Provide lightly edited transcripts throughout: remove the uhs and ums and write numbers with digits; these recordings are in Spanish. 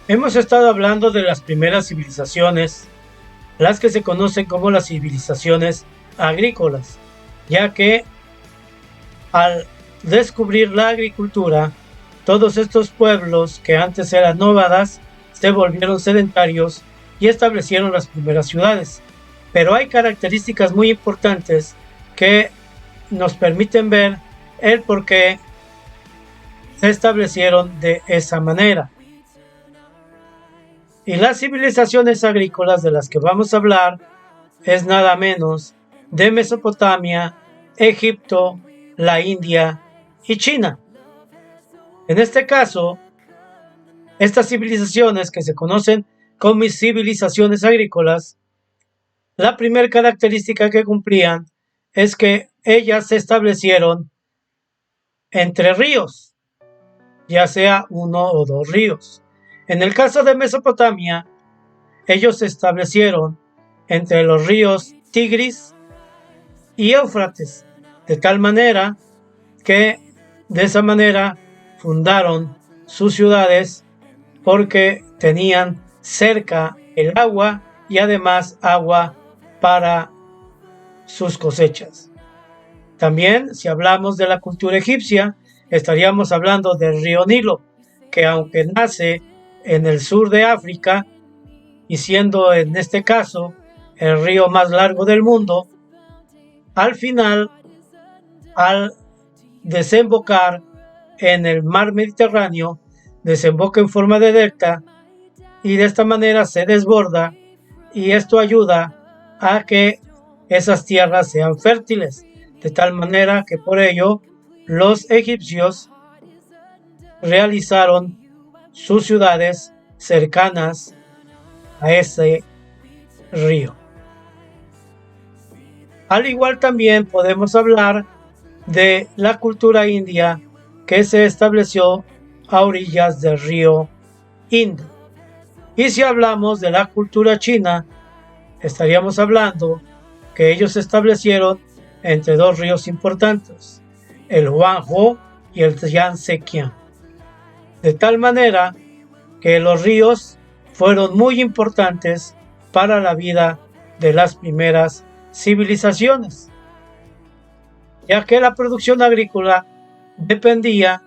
Hemos estado hablando de las primeras civilizaciones, las que se conocen como las civilizaciones agrícolas, ya que al descubrir la agricultura, todos estos pueblos que antes eran nómadas se volvieron sedentarios y establecieron las primeras ciudades. Pero hay características muy importantes que nos permiten ver el por qué se establecieron de esa manera. Y las civilizaciones agrícolas de las que vamos a hablar es nada menos de Mesopotamia, Egipto, la India y China. En este caso, estas civilizaciones que se conocen como civilizaciones agrícolas, la primera característica que cumplían es que ellas se establecieron entre ríos, ya sea uno o dos ríos. En el caso de Mesopotamia, ellos se establecieron entre los ríos Tigris y Éufrates, de tal manera que de esa manera fundaron sus ciudades porque tenían cerca el agua y además agua para sus cosechas. También, si hablamos de la cultura egipcia, estaríamos hablando del río Nilo, que aunque nace en el sur de África y siendo en este caso el río más largo del mundo, al final, al desembocar en el mar Mediterráneo, desemboca en forma de delta y de esta manera se desborda, y esto ayuda a que esas tierras sean fértiles, de tal manera que por ello los egipcios realizaron sus ciudades cercanas a ese río. Al igual también podemos hablar de la cultura india que se estableció a orillas del río Indo. Y si hablamos de la cultura china, estaríamos hablando que ellos se establecieron entre dos ríos importantes, el Huanghe y el Yangtze-Kiang. De tal manera que los ríos fueron muy importantes para la vida de las primeras civilizaciones, ya que la producción agrícola dependía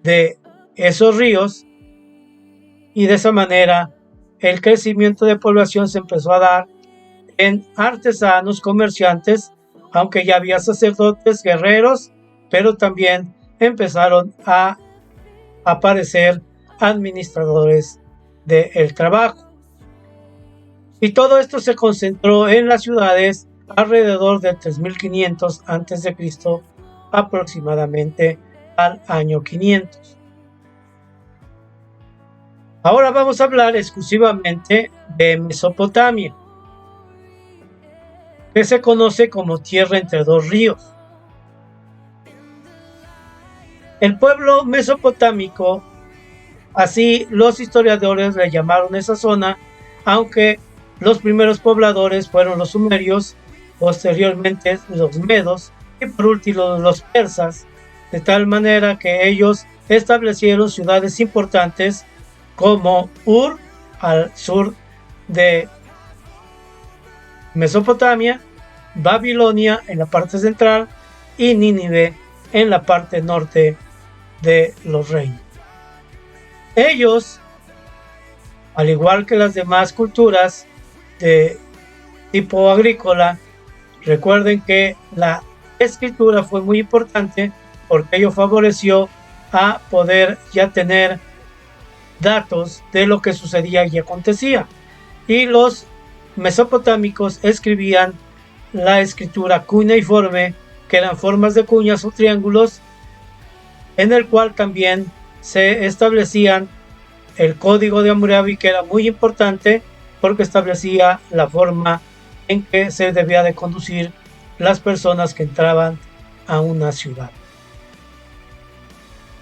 de esos ríos y de esa manera el crecimiento de población se empezó a dar en artesanos, comerciantes, aunque ya había sacerdotes, guerreros, pero también empezaron a aparecer administradores del trabajo. Y todo esto se concentró en las ciudades alrededor de 3500 a.C. aproximadamente al año 500. Ahora vamos a hablar exclusivamente de Mesopotamia, que se conoce como tierra entre dos ríos. El pueblo mesopotámico, así los historiadores le llamaron esa zona, aunque los primeros pobladores fueron los sumerios, posteriormente los medos y por último los persas, de tal manera que ellos establecieron ciudades importantes como Ur al sur de Mesopotamia, Babilonia en la parte central y Nínive en la parte norte de los reinos. Ellos, al igual que las demás culturas de tipo agrícola, recuerden que la escritura fue muy importante porque ello favoreció a poder ya tener datos de lo que sucedía y acontecía. Y los mesopotámicos escribían la escritura cuneiforme, que eran formas de cuñas o triángulos, en el cual también se establecían el código de Hammurabi, que era muy importante porque establecía la forma en que se debía de conducir las personas que entraban a una ciudad.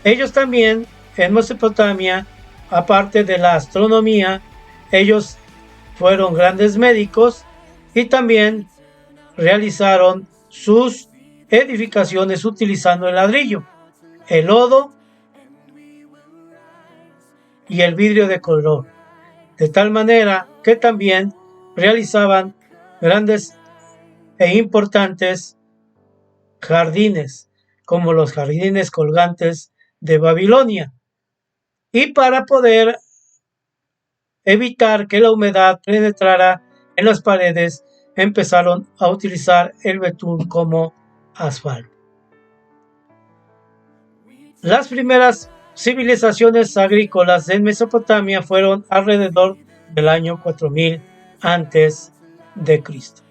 Ellos también en Mesopotamia, aparte de la astronomía, ellos fueron grandes médicos y también realizaron sus edificaciones utilizando el ladrillo, el lodo y el vidrio de color, de tal manera que también realizaban grandes e importantes jardines, como los jardines colgantes de Babilonia. Y para poder evitar que la humedad penetrara en las paredes, empezaron a utilizar el betún como asfalto. Las primeras civilizaciones agrícolas en Mesopotamia fueron alrededor del año 4000 antes de Cristo.